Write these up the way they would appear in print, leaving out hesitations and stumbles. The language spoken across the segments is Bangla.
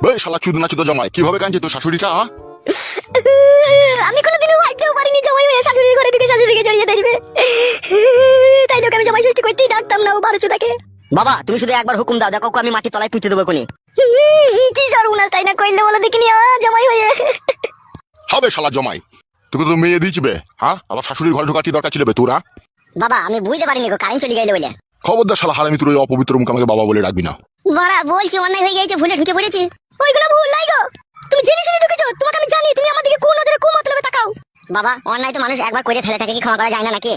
এই শালা চুদ না চুদ জামাই, কিভাবে কাঁদছে তোর শাশুড়িটা? আমি কোনোদিনও ভাবতেও পারিনি জামাই মেয়ে শাশুড়ির ঘরে ঢুকে শাশুড়িকে জড়িয়ে ধরবে। তাই লোক আমি জামাই ষষ্ঠী করতেই ডাকতাম না, ও বারোচো থাকে। বাবা তুমি শুধু একবার হুকুম দাও, দেখো আমি মাটির তলায় পুঁতে দেবো কোনি। কি সর্বনাশ তাই না করলে বলো দেখিনি জামাই হয়ে। হবে শালা জামাই, তোকে তো মেয়ে দিয়েছিবে, হ্যাঁ? আবার শাশুড়ির ঘরে ঢোকার কি দরকার ছিল বে তোরা? বাবা আমি বুঝতে পারিনি গো, কারেন্ট চলে গেল বলে। খবরদার শালা হারামি, তোর ওই অপবিত্র মুখ আমাকে বাবা বলে ডাকবি না। বাড়া বলছি অন্যায় হয়ে গেছে, ভুলে ঢুকে পড়েছি। ওইগুলো ভুল নাই গো, তুমি জেনে শুনে ঢুকেছো, তোমাকে আমি জানি। তুমি আমার দিকে কোন নজরে কোন মতলবে তাকাও। বাবা অন্যায় তো মানুষ একবার করে ফেলে থাকে, কি ক্ষমা করা যায় না নাকি?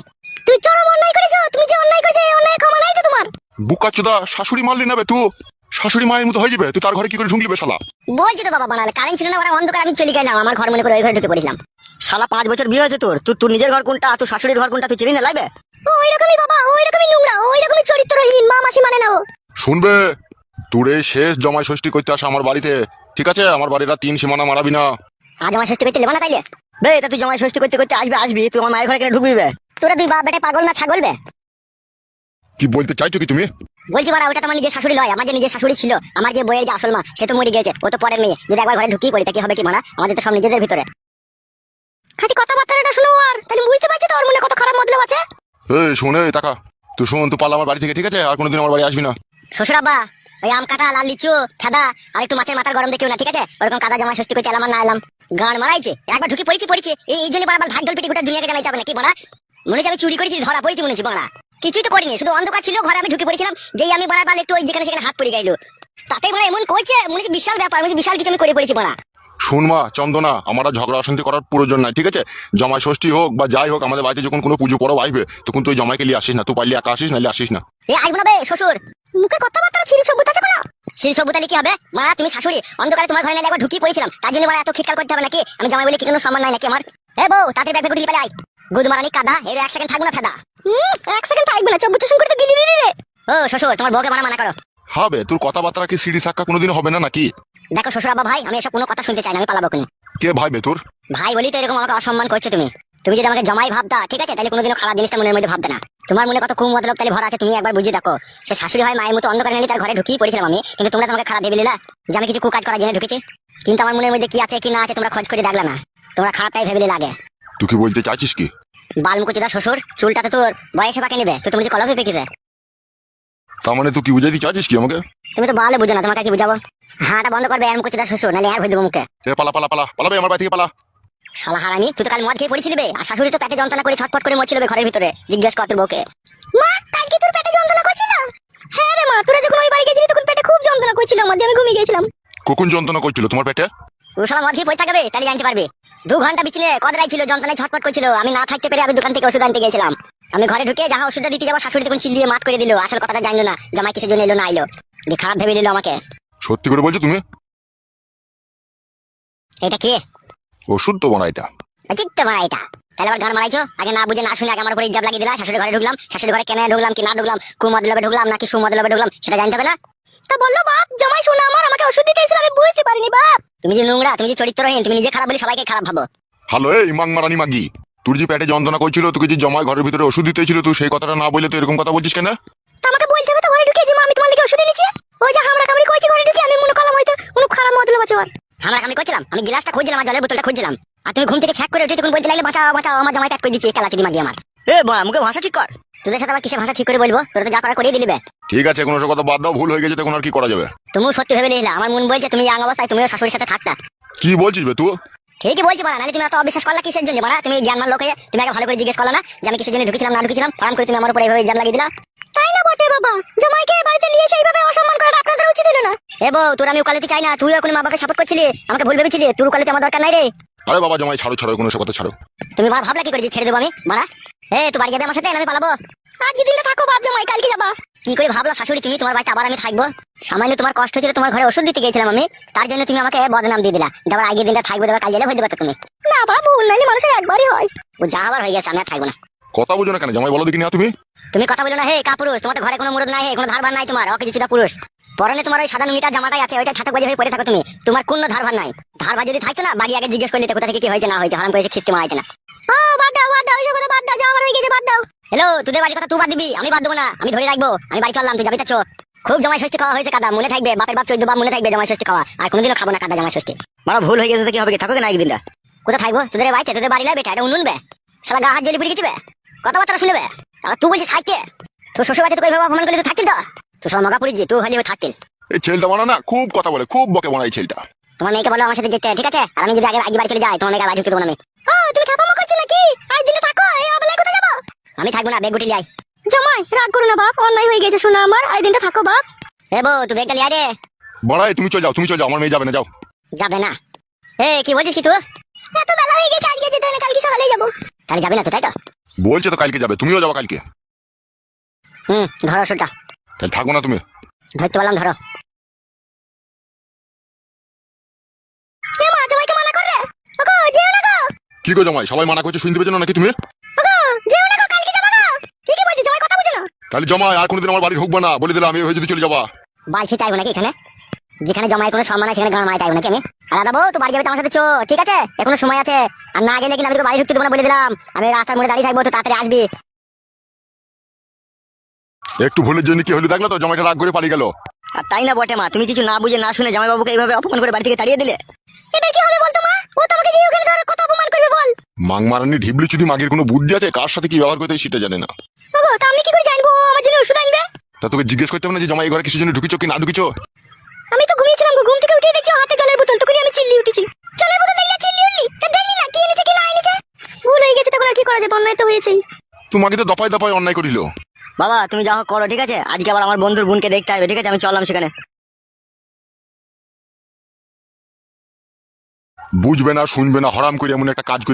তুই চরম অন্যায় করেছো, তুমি যে অন্যায় করেছো এই অন্যায় ক্ষমা নাই তো তোমার। বুকাচোদা, শাশুড়ি মারলি না বে তুই? শাশুড়ি মায়ের মতো হয়ে যাবে, তুই তার ঘরে কি করে ঢুকলি বে শালা? বলছি তো বাবা, বানালে কারেন্ট ছিল না, ওরা অন্ধকার, আমি চলে গেলাম আমার ঘর মনে করে ওই ঘরে ঢুকে পড়লাম। শালা 5 বছর বিয়ে হয়েছে তোর, তুই তোর নিজের ঘর কোনটা, তোর শাশুড়ির ঘর কোনটা তুই চিনি না লাইবে? ওই রকমই বাবা, ওই রকমই নোংরা, ওই রকমই চরিত্রহীন, মা মাসি মানে না ও। শুনবে, তোর এই শেষ জামাই ষষ্ঠী করতে আসা আমার বাড়িতে, ঠিক আছে? আমার বাড়িটা 3 সীমানা মারাবি না। আজ আমার ষষ্ঠী করতে লেবা না তাইলে? বে এটা তুই জামাই ষষ্ঠী করতে করতে আসবি, তুই আমার মায়ের ঘরে কেন ঢুকবি বে? তোরা দুই বাপ বেটা পাগল না ছাগল বে? কি বলতে চাইছো কি তুমি? বলছি বাড়া, ওটা তোমার নিজের শাশুড়ি লয়, আমার যে নিজের শাশুড়ি ছিল, আমার যে বইয়ের যে আসল মা, সে তো মরে গেছে, ও তো পরের মেয়ে। যদি একবার ঘরে ঢুকিয়ে পড়ি তা কি হবে কি মানা? আমাদের তো সব নিজেদের ভিতরে। খাঁটি কথাবার্তাটা শুনো আর, তাহলে বুঝতে পারছো তো ওর মনে কত খারাপ মতলব আছে। এই শোনে টাকা, তুই শোন, তুই পালা আমার বাড়ি থেকে, ঠিক আছে? আর কোনোদিন আমার বাড়ি আসবি না। শ্বশুর আব্বা, ওই আম কাঁঠাল লাল লিচু ফেদা আর একটু মাছের মাথার গরম দেখিও না, ঠিক আছে? ওরকম কাদা জামাই ষষ্ঠী করতে এলাম আর না এলাম। গান মারাইছে, একবার ঢুকে পড়েছি এই জন্য বারবার ভাগ ঢোল পিটি গোটা দুনিয়াকে জানাইতে হবে নাকি বাড়া? মনে হচ্ছে আমি চুরি করেছি, ধরা পড়েছি মনে হচ্ছে বাড়া। কিছুই তো করিনি, শুধু অন্ধকার ছিল, ঘরে আমি ঢুকে পড়েছিলাম, যেই আমি বাড়া একটু ওই যেখানে সেখানে হাত পড়ে গেল, তাতে মানে এমন কইছে মনে হচ্ছে বিশাল ব্যাপার, মনে হচ্ছে বিশাল কিছু আমি করে পড়েছি বাড়া। শোন মা চন্দনা, আমার আর ঝগড়া অশান্তি করার প্রয়োজন নাই, ঠিক আছে? জামাই ষষ্ঠী হোক বা যাই হোক, আমাদের বাড়িতে যখন কোনো পুজো পরব আসবে তখন তুই জামাইকে নিয়ে আসিস না। তুই পারলে একা আসিস, নাহলে আসিস না। এ আইব না বে শ্বশুর, মুখে কথাবার্তা ছিরি সবুত আছে না? সেই সবুতালি কি হবে মা? তুমি শাশুড়ি, অন্ধকারে তোমার ঘরে নালে একবার ঢুকিয়ে পড়েছিলাম, তার জন্য এত খিটকাল করতে হবে নাকি? আমি জামাই বলে কি কোনো সম্মান নাই নাকি আমার? এ বউ তাড়াতাড়ি ব্যাগ গুটি পালাই আই। গুদ মারানি কাদা, এর 1 সেকেন্ড থাকবো না ফেদা। 1 সেকেন্ড থাকবে না, চব্বুচ শুন করতে গিলি রে। ও শ্বশুর, তোমার বউকে মানা করো। হবে, তোর কথাবার্তা কি সিঁড়ি সাক্কা কোনোদিন হবে না নাকি? দেখো শ্বশুর আব্বা ভাই, আমি এসব কোনো কথা শুনতে চাই না, আমি পালাবো কোনি। কে ভাই বে তোর? ভাই বলি তো এরকম আমাকে অসম্মান করছো তুমি। তুমি যদি আমাকে জামাই ভাবতা, ঠিক আছে, তাহলে কোনোদিনও খারাপ জিনিসটা মনের মধ্যে ভাবতে না। তোমার মনে কত কুমতলব তাহলে ভরা আছে, তুমি একবার বুঝিয়ে দেখো। সে শাশুড়ি হয় মায়ের মতো, অন্ধকারে নিলে তার ঘরে ঢুকিয়ে পড়েছিলাম আমি, কিন্তু তোমরা তোমাকে খারাপ ভেবে নিলা যে আমি কিছু কুকাজ করার জন্য ঢুকেছি। কিন্তু আমার মনের মধ্যে কি আছে কি না আছে তোমরা খোঁজ করে দেখলা না, তোমরা খারাপটাই ভেবে লাগে। তুই কি বলতে চাইছিস কি? বালমুকুচুদা শ্বশুর, চুলটাতে তোর বয়সে পাকে নেবে, তো তুমি যে কলফে পেকেছে। তার মানে তুই কি বুঝাইতে চাইছিস কি আমাকে? তুমি তো বালে বুঝো না, তোমাকে কি বুঝাবো? হাঁটা বন্ধ করবে মুকুচুদা শ্বশুর, নাহলে আর হয়ে দেবো মুখে। এ পালা পালা পালা পালাবে আমার বাড়ি থেকে, পালা। শালা হারামি, তুই তো কাল মদ খেয়ে পড়েছিলি বে, আর শাশুড়ি তো পেটে যন্ত্রণা করে ছটফট করে মরছিল বে ঘরের ভিতরে। জিজ্ঞেস কর তোর বউকে। মা কালকে তোর পেটে যন্ত্রণা করছিল? হ্যাঁ রে মা, তোরা যখন ওই বাড়ি গেছিলি তখন পেটে খুব যন্ত্রণা করছিল আমার, আমি ঘুমিয়ে গেছিলাম। কখন যন্ত্রণা করছিল তোমার পেটে? ও শালা মদ খেয়ে পড়ে থাকবে, তাহলে জানতে পারবি। 2 ঘন্টা বিছানে কদরাই ছিল, যন্ত্রণায় ছটফট করছিল, আমি না থাকতে পেরে আমি দোকান থেকে ওষুধ আনতে গেছিলাম। আমি ঘরে ঢুকে যাহা ওষুধটা দিতে যাবো, শাশুড়ি তখন চিল্লিয়ে মাত করে দিল, আসল কথাটা জানলো না, জামাই কিসের জন্য এলো না এলো, দিয়ে খারাপ ভেবে নিল আমাকে। সত্যি করে বলছো তুমি? এটা কে? ওষুধ তো বানা এটা। চিত্তে মারা এটা, তাহলে আবার গান মারাইছো? আগে না বুঝে না শুনে আগে আমার উপরে ইজাব লাগিয়ে দিলা। শাশুড়ি ঘরে ঢুকলাম, শাশুড়ি ঘরে কেন ঢুকলাম কি না ঢুকলাম, কুমদলবে ঢুকলাম নাকি সুমদলবে ঢুকলাম, সেটা জানতে হবে না? তো বললো বাপ, জামাই শোনা আমার, আমাকে ওষুধ দিতে এসেছিল, আমি বুঝতে পারিনি বাপ। তুমি যে নোংরা, তুমি যে চরিত্রহীন, তুমি নিজে খারাপ বলে সবাইকে খারাপ ভাবো। হ্যালো এই মাং মারানি মাগি, তোর যে পেটে যন্ত্রণা করছিল, তোকে যে জামাই ঘরের ভিতরে ওষুধ দিতে ছিল, তুই সেই কথাটা না বলে তুই এরকম কথা বলছিস কেন? তো আমাকে বলতে হবে তো ঘরে ঢুকে যে মা আমি তোমার লাগি ওষুধ এনেছি। ওই যে হামড়া কামড়ি কইছি ঘরে ঢুকে, আমি মনে করলাম হয়তো কোনো খারাপ মতলব আছে ওর। হামড়া কামড়ি করছিলাম, আমি গ্লাসটা খুঁজছিলাম আর জলের বোতলটা খুঁজছিলাম, আর তুমি ঘুম থেকে ছ্যাক করে উঠে তখন বলতে লাগলে বাঁচাও বাঁচাও, আমার জামাই পেট করে দিচ্ছে কালাচুরি মাগি আমার। এ বড়া মুখে ভাষা ঠিক কর। তোদের সাথে আবার কিসে ভাষা ঠিক করে বলবো? তোরা তো যা করা করিয়ে দিলিবে। ঠিক আছে, কোনো কথা বাদ দাও, ভুল হয়ে গেছে, তখন আর কি করা যাবে? তুমিও সত্যি ভেবে নিলা, আমার মন বলছে তুমি ইয়াং অবস্থায় তুমিও শাশুড়ির সাথে থাকতা। কি বলছিস বে তুই? ঠিকই বলছি বাড়া, নাহলে তুমি এত অবিশ্বাস করলা কিসের জন্য বাড়া? তুমি জ্ঞানমান লোক হয়ে তুমি আগে ভালো করে জিজ্ঞেস করলা না যে আমি কিসের জন্য ঢুকেছিলাম না ঢুকেছিলাম? ফারাম করে তুমি আমার উপরে এইভাবে ইলজাম লাগিয়ে দিলা। তাই না বটে বাবা, জামাইকে বাড়িতে নিয়েছে এইভাবে অসম্মান করাটা আপনাদের উচিত ছিল না। এ বউ, তোর আমি উকালতি চাই না, তুইও এখন মা বাবাকে সাপোর্ট করছিলি, আমাকে ভুল ভেবেছিলি, তোর উকালতি আমার দরকার নাই রে। আরে বাবা জামাই ছাড়ো ছাড়ো, কোনো সব কথা ছাড়ো। তুমি বাবা ভাবলা কি করে যে ছেড়ে দেবো আমি বাড়া? তুই বাড়ি যাবে আমার সাথে, আমি পালাবো? আজকে দিনটা থাকো বাপ জামাই, কালকে যাবা। কি করে ভাবলা শাশুড়ি তুমি তোমার বাড়িতে আবার আমি থাকবো? সামান্য তোমার কষ্ট ছিল, তোমার ঘরে ওষুধ দিতে গেছিলাম আমি, তার জন্য তুমি আমাকে বদনাম দিয়ে দিলা। দেবার আগে দিনটা থাকবো, দেবার কাল গেলে হয়ে দেবে তো তুমি। না বাবু, নাইলে মানুষের একবারই হয়, ও যা আবার হয়ে গেছে, আমি আর থাকবো না। কথা বুঝো না কেন জামাই, বলো দেখি না তুমি। তুমি কথা বলো না হে কাপুরুষ, তোমার ঘরে কোনো মুরদ নাই, কোনো ধারবার নাই তোমার, অকে কিছুটা পুরুষ। পরনে তোমার ওই সাদা লুঙ্গিটা জামাটাই আছে, ওইটা ঠাটক বাজে হয়ে পড়ে থাকো তুমি, তোমার কোনো ধারবার নাই। ধারবার যদি থাকতো না বাড়ি আগে জিজ্ঞেস করলে কোথা থেকে কি হয়েছে না হয়েছে, হারাম করেছে খিস্তি মারাইতে না। ও বাদ দাও বাদ দাও, এইসব কথা বাদ দাও, যা আমার হয়ে গেছে বাদ দাও। হ্যালো, তোদের বাড়ির কথা তুই বাদ দিবি, আমি বাদ দেবো না, আমি ধরে রাখবো। আমি বাড়ি চললাম, তুই যাবি তো? খুব জামাই ষষ্ঠী খাওয়া হয়েছে কাদা, মনে থাকবে, বাপের বাপ 14 বাপ মনে থাকবে জামাই ষষ্ঠী খাওয়া, আর কোনোদিনও খাবো না কাদা জামাই ষষ্ঠী। মারা ভুল হয়ে গেছে তো কি হবে, কি থাকো না একদিনটা। কোথায় থাকবো? তোদের বাড়িতে, তোদের বাড়ি লাগবে, এটা উনুনবে, শালা গা হাত জ্বলি পড়ে গেছিবে, কথাবার্তা শুনবে। আর তুই বলছিস থাকতে, তোর শ্বশুর বাড়িতে তোকে এইভাবে অপমান করলে তুই থাকতিল তো? তুই শালা মগা পড়েছি, তুই হলে থাকতিল। এই ছেলেটা বানা না খুব কথা বলে, খুব বকে বানা এই ছেলেটা। তোমার মেয়েকে বলো আমার সাথে যেতে, ঠিক আছে? আর আমি যদি আগে বাড়ি চলে যাই, তোমার মেয়েকে বাড়ি ঢুকতে দেবো না আমি। ও তুমি খাপামো করছো নাকি? আজ দিনে থাকো, এই আবলাই কোথায় যাবো? আমি থাকবো না, বেগ গুটি লিয়ে আয়। জামাই রাগ করো না বাপ, অন্যায় হয়ে গেছে শোনা আমার, আজ দিনটা থাকো বাপ। এ বউ তুই বেগটা লিয়ে আয় রে। বাড়াই তুমি চলে যাও, তুমি চলে যাও, আমার মেয়ে যাবে না, যাও। যাবে না? এ কি বলছিস কি তুই? এত বেলা হয়ে গেছে, আজকে যেতে না, কালকে সকালেই যাবো। তাহলে যাবে না তো, তাই তো? বলছে তো কালকে যাবে, তুমিও যাবো কালকে। ধরো ওষুধটা। তাহলে থাকবো না তুমি? ধরতে বললাম ধরো। এ মা, জামাইকে মানা কর রে। ওগো যেও না গো। কি গো জামাই, সবাই মানা করছে, শুনতে পেছো না নাকি তুমি? ওগো যেও না গো, কালকে যাবো গো। ঠিকই বলছিস, জামাই কথা বুঝে না। তাহলে জামাই আর কোনোদিন আমার বাড়ি ঢুকবে না, বলে দিলাম, আমি যদি চলে যাবা। বাড়ছি তাইবো নাকি এখানে? যেখানে জামাই কোনো সম্মান আছে সেখানে গান মারাই তাইবো নাকি আমি? আলাদা বউ তো বাড়ি যাবে তো আমার সাথে চো, ঠিক আছে? এখনো সময় আছে, আর না গেলে কিন্তু আমি তোকে বাড়ি ঢুকতে দেবো না বলে দিলাম। আমি রাস্তার মোড়ে দাঁড়িয়ে থাকবো, তো তাড়াতাড়ি আসবি। একটু ভুলের জন্য কি হলো দেখলে তো, জামাইটা রাগ করে পালিয়ে গেল। আর তাই না বটে মা, তুমি কিছু না বুঝে না শুনে জামাইবাবুকে এইভাবে অপমান করে বাড়ি থেকে তাড়িয়ে দিলে। এবার কি হবে বলতো মা? ও তো আমাকে যে ওখানে ধরে কত অপমান করবে বল। মাং মারানি ঢিবলি চুদি মাগের কোনো বুদ্ধি আছে, কার সাথে কি ব্যবহার করতে হয় সেটা জানে না। ওগো তা আমি কি করে জানবো ও আমার জন্য ওষুধ আনবে? তা তোকে জিজ্ঞেস করতে হবে না যে জামাই এই ঘরে কিসের জন্য ঢুকিছো কি না ঢুকিছো? আমি তো ঘুমিয়েছিলাম গো, ঘুম থেকে উঠে দেখছি ও হাতে জলের বোতল, তখনই আমি চিল্লি উঠেছি। জলের বোতল দেখলে চিল্লি উঠলি? তা দেখলি না কি এনেছে কি না এনেছে? ভুল হয়ে গেছে, তখন আর কি করা যাবে, অন্যায় তো হয়েছেই। তোমাকে তো দপায় দপায় অন্যায় করিল। বাবা তুমি যা হোক করো, ঠিক আছে? আজকে আবার আমার বন্ধুর বোনকে দেখতে হবে, ঠিক আছে? আমি চললাম সেখানে। বুঝবে না শুনবে না, হরাম করে এমন একটা কাজ করে